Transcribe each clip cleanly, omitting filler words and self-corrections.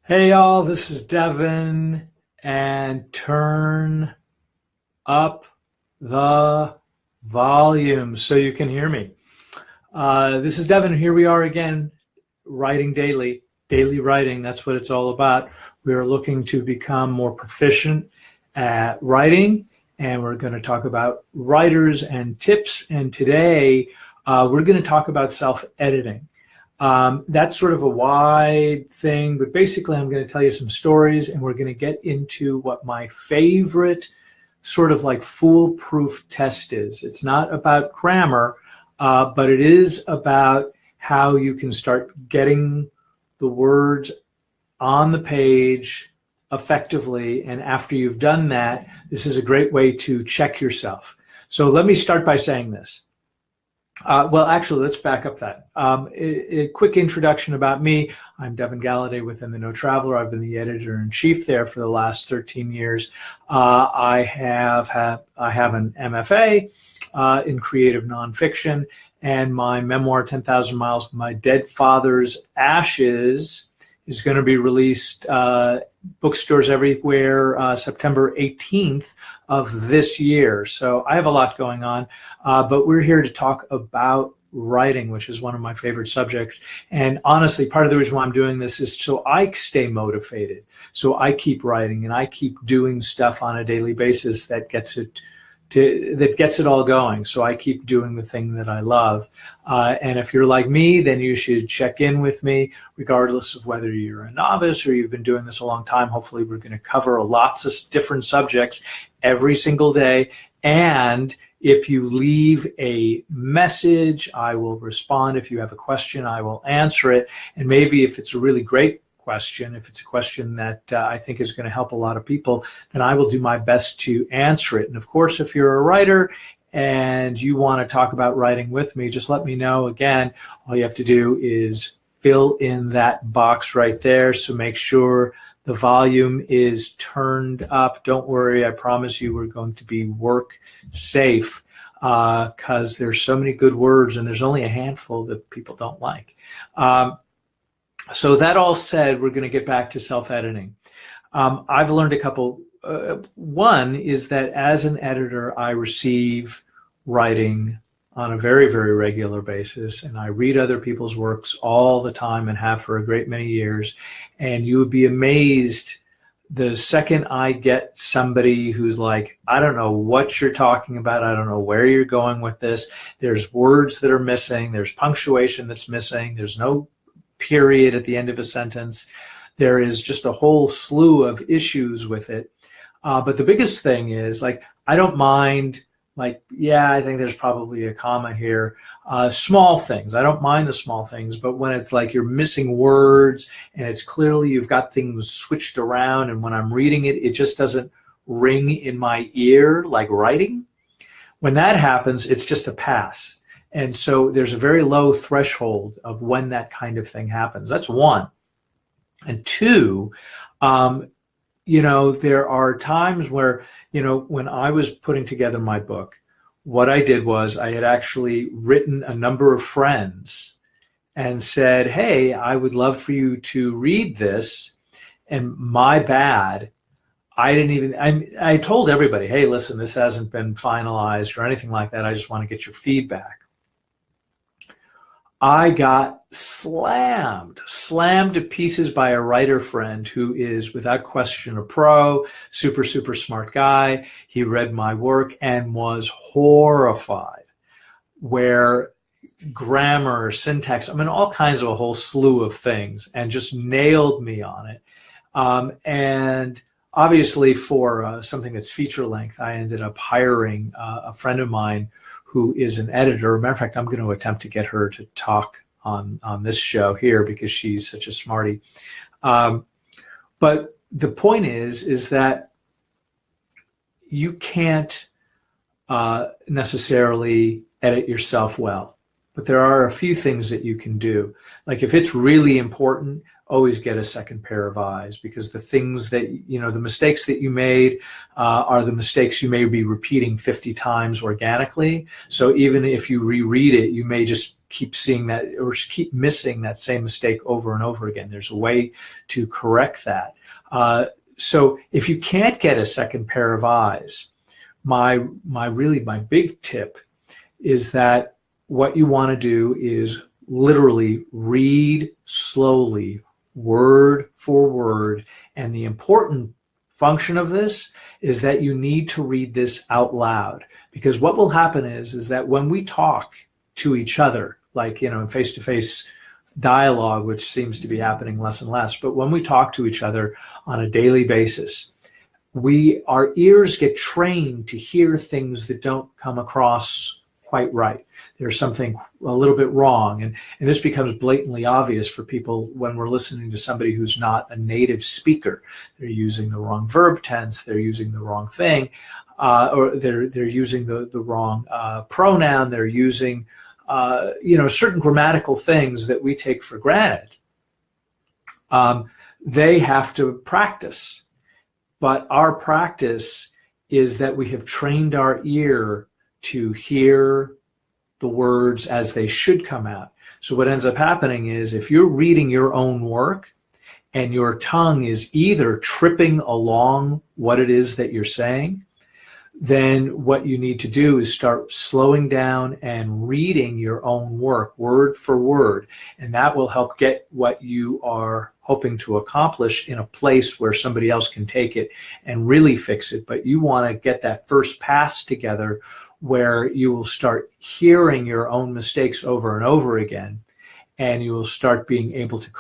Hey y'all, this is Devin, and turn up the volume so you can hear me. This is Devin. Here we are again, writing daily writing. That's what it's all about. We are looking to become more proficient at writing, and we're going to talk about writers and tips. And today, we're going to talk about self-editing. That's sort of a wide thing, but basically I'm going to tell you some stories and we're going to get into what my favorite sort of like foolproof test is. It's not about grammar, but it is about how you can start getting the words on the page effectively. And after you've done that, this is a great way to check yourself. So let me start by saying this. Well, actually, let's back up that. A quick introduction about me. I'm Devin Galaudet within the No Traveler. I've been the editor-in-chief there for the last 13 years. I have an MFA in creative nonfiction, and my memoir, 10,000 Miles from My Dead Father's Ashes, is going to be released bookstores everywhere September 18th of this year. So I have a lot going on, but we're here to talk about writing, which is one of my favorite subjects. And honestly, part of the reason why I'm doing this is so I stay motivated. So I keep writing and I keep doing stuff on a daily basis that gets it all going. So I keep doing the thing that I love. And if you're like me, then you should check in with me, regardless of whether you're a novice or you've been doing this a long time. Hopefully we're going to cover lots of different subjects every single day. And if you leave a message, I will respond. If you have a question, I will answer it. And maybe if it's a really great question, if it's a question that I think is going to help a lot of people, then I will do my best to answer it. And of course, if you're a writer and you want to talk about writing with me, just let me know. Again, all you have to do is fill in that box right there. So make sure the volume is turned up. Don't worry, I promise you we're going to be work safe because there's so many good words and there's only a handful that people don't like. So that all said, we're going to get back to self-editing. I've learned a couple. One is that as an editor, I receive writing on a very, very regular basis, and I read other people's works all the time and have for a great many years. And you would be amazed the second I get somebody who's like, I don't know what you're talking about. I don't know where you're going with this. There's words that are missing. There's punctuation that's missing. There's no period at the end of a sentence. There is just a whole slew of issues with it. But the biggest thing is, like, I don't mind, like, yeah, I think there's probably a comma here. Small things. I don't mind the small things, but when it's like you're missing words and it's clearly you've got things switched around, and when I'm reading it, it just doesn't ring in my ear like writing. When that happens, it's just a pass. And so there's a very low threshold of when that kind of thing happens. That's one. And two, there are times where, when I was putting together my book, what I did was I had actually written a number of friends and said, hey, I would love for you to read this. And my bad, I told everybody, hey, listen, this hasn't been finalized or anything like that. I just want to get your feedback. I got slammed to pieces by a writer friend who is without question a pro, super, super smart guy. He read my work and was horrified where grammar, syntax, all kinds of a whole slew of things, and just nailed me on it. And obviously for something that's feature length, I ended up hiring a friend of mine who is an editor. Matter of fact, I'm going to attempt to get her to talk on this show here because she's such a smarty. But the point is that you can't necessarily edit yourself well, but there are a few things that you can do. Like if it's really important, always get a second pair of eyes, because the things that, the mistakes that you made are the mistakes you may be repeating 50 times organically. So even if you reread it, you may just keep seeing that or keep missing that same mistake over and over again. There's a way to correct that. So if you can't get a second pair of eyes, my big tip is that what you want to do is literally read slowly, word for word. And the important function of this is that you need to read this out loud, because what will happen is that when we talk to each other, like, in face-to-face dialogue, which seems to be happening less and less, but when we talk to each other on a daily basis, our ears get trained to hear things that don't come across quite right. There's something a little bit wrong. And this becomes blatantly obvious for people when we're listening to somebody who's not a native speaker. They're using the wrong verb tense, they're using the wrong thing, or they're using the wrong pronoun, they're using certain grammatical things that we take for granted. They have to practice. But our practice is that we have trained our ear to hear the words as they should come out. So what ends up happening is, if you're reading your own work and your tongue is either tripping along what it is that you're saying, then what you need to do is start slowing down and reading your own work word for word. And that will help get what you are hoping to accomplish in a place where somebody else can take it and really fix it. But you want to get that first pass together where you will start hearing your own mistakes over and over again, and you will start being able to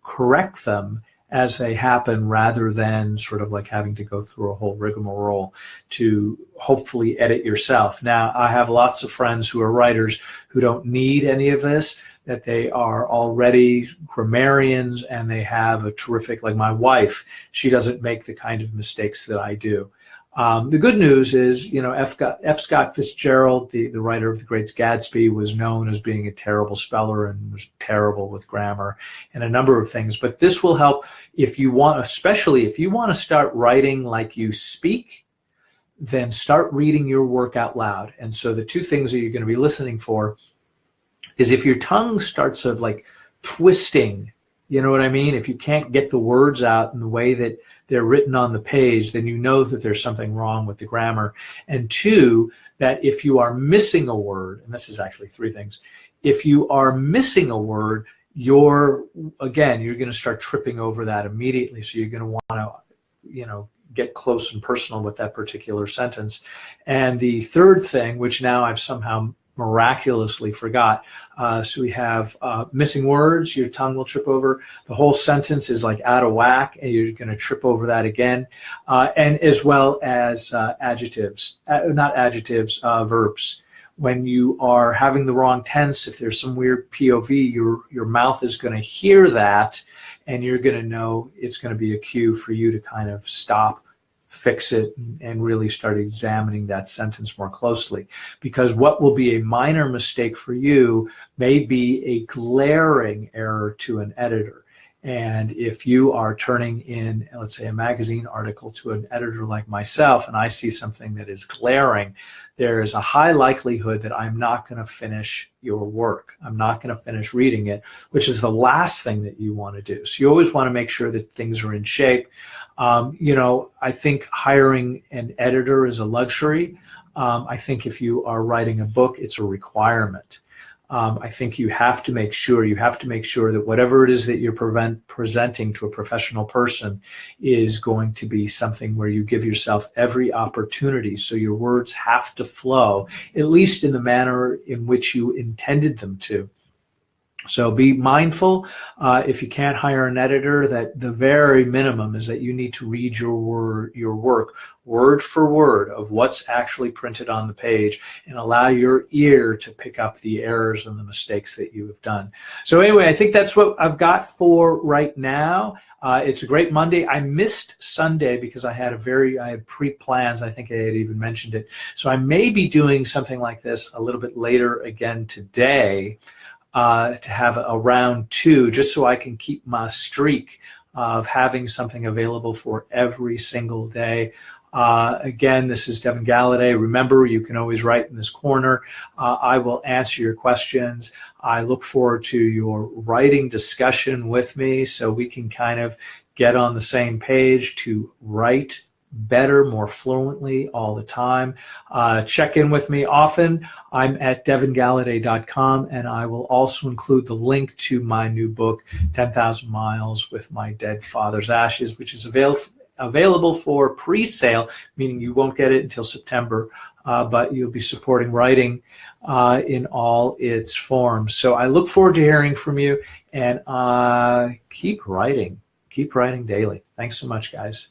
correct them as they happen, rather than sort of like having to go through a whole rigmarole to hopefully edit yourself. Now, I have lots of friends who are writers who don't need any of this, that they are already grammarians and they have a terrific, like my wife, she doesn't make the kind of mistakes that I do. The good news is, F. Scott Fitzgerald, the writer of The Great Gatsby, was known as being a terrible speller and was terrible with grammar and a number of things. But this will help if you want, especially if you want to start writing like you speak, then start reading your work out loud. And so the two things that you're going to be listening for is if your tongue starts like twisting, you know what I mean? If you can't get the words out in the way that they're written on the page, then you know that there's something wrong with the grammar. And two, that if you are missing a word, and this is actually three things, if you are missing a word, you're going to start tripping over that immediately. So you're going to want to, get close and personal with that particular sentence. And the third thing, which now I've somehow miraculously forgot. So we have missing words, your tongue will trip over. The whole sentence is like out of whack, and you're going to trip over that again. And as well as adjectives, verbs. When you are having the wrong tense, if there's some weird POV, your mouth is going to hear that, and you're going to know it's going to be a cue for you to kind of stop, fix it, and really start examining that sentence more closely. Because what will be a minor mistake for you may be a glaring error to an editor. And if you are turning in, let's say, a magazine article to an editor like myself, and I see something that is glaring, there is a high likelihood that I'm not going to finish your work. I'm not going to finish reading it, which is the last thing that you want to do. So you always want to make sure that things are in shape. I think hiring an editor is a luxury. I think if you are writing a book, it's a requirement. I think you have to make sure that whatever it is that you're presenting to a professional person is going to be something where you give yourself every opportunity. So your words have to flow, at least in the manner in which you intended them to. So be mindful, if you can't hire an editor, that the very minimum is that you need to read your work word for word of what's actually printed on the page, and allow your ear to pick up the errors and the mistakes that you have done. So anyway, I think that's what I've got for right now. It's a great Monday. I missed Sunday because I had pre-plans. I think I had even mentioned it. So I may be doing something like this a little bit later again today. to have a round 2, just so I can keep my streak of having something available for every single day. Again, this is Devin Galaudet. Remember, you can always write in this corner. I will answer your questions. I look forward to your writing discussion with me so we can kind of get on the same page to write better, more fluently all the time. Check in with me often. I'm at devingallaudet.com, and I will also include the link to my new book, 10,000 Miles with My Dead Father's Ashes, which is available for pre-sale, meaning you won't get it until September, but you'll be supporting writing in all its forms. So I look forward to hearing from you, and keep writing daily. Thanks so much, guys.